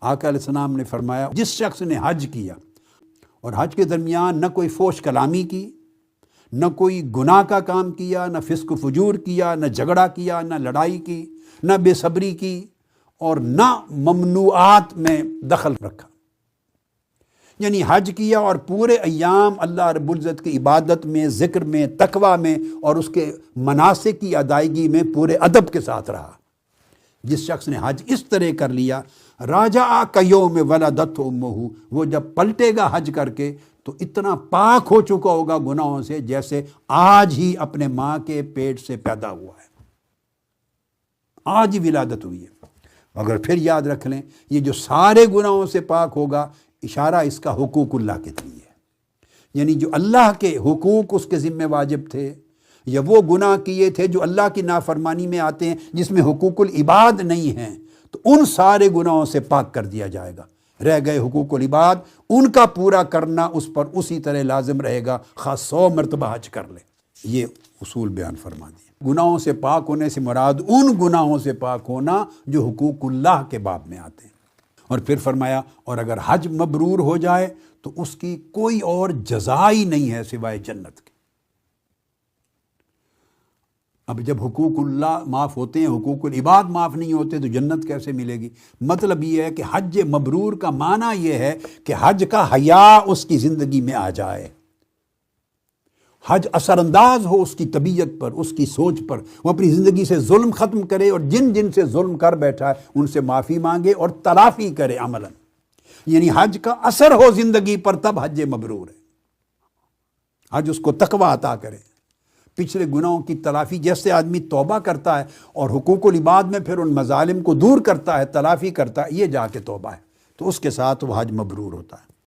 آقا علیہ السلام نے فرمایا جس شخص نے حج کیا اور حج کے درمیان نہ کوئی فوش کلامی کی، نہ کوئی گناہ کا کام کیا، نہ فسق و فجور کیا، نہ جھگڑا کیا، نہ لڑائی کی، نہ بے صبری کی، اور نہ ممنوعات میں دخل رکھا، یعنی حج کیا اور پورے ایام اللہ رب العزت کی عبادت میں، ذکر میں، تقوی میں اور اس کے مناسک کی ادائیگی میں پورے ادب کے ساتھ رہا، جس شخص نے حج اس طرح کر لیا، راجع کیوم ولدتہ امہ، وہ جب پلٹے گا حج کر کے تو اتنا پاک ہو چکا ہوگا گناہوں سے جیسے آج ہی اپنے ماں کے پیٹ سے پیدا ہوا ہے، آج ہی ولادت ہوئی ہے۔ اگر پھر یاد رکھ لیں یہ جو سارے گناہوں سے پاک ہوگا، اشارہ اس کا حقوق اللہ کے لیے ہے، یعنی جو اللہ کے حقوق اس کے ذمہ واجب تھے یا وہ گناہ کیے تھے جو اللہ کی نافرمانی میں آتے ہیں جس میں حقوق العباد نہیں ہیں، تو ان سارے گناہوں سے پاک کر دیا جائے گا۔ رہ گئے حقوق العباد، ان کا پورا کرنا اس پر اسی طرح لازم رہے گا، خاص 100 مرتبہ حج کر لے۔ یہ اصول بیان فرما دیے۔ گناہوں سے پاک ہونے سے مراد ان گناہوں سے پاک ہونا جو حقوق اللہ کے باب میں آتے ہیں۔ اور پھر فرمایا اور اگر حج مبرور ہو جائے تو اس کی کوئی اور جزا ہی نہیں ہے سوائے جنت کے۔ اب جب حقوق اللہ معاف ہوتے ہیں، حقوق العباد معاف نہیں ہوتے تو جنت کیسے ملے گی؟ مطلب یہ ہے کہ حج مبرور کا معنی یہ ہے کہ حج کا حیا اس کی زندگی میں آ جائے، حج اثر انداز ہو اس کی طبیعت پر، اس کی سوچ پر، وہ اپنی زندگی سے ظلم ختم کرے اور جن جن سے ظلم کر بیٹھا ہے ان سے معافی مانگے اور تلافی کرے عملاً، یعنی حج کا اثر ہو زندگی پر، تب حج مبرور ہے۔ حج اس کو تقوی عطا کرے، پچھلے گناہوں کی تلافی، جیسے آدمی توبہ کرتا ہے اور حقوق العباد میں پھر ان مظالم کو دور کرتا ہے، تلافی کرتا ہے، یہ جا کے توبہ ہے، تو اس کے ساتھ وہ حج مبرور ہوتا ہے۔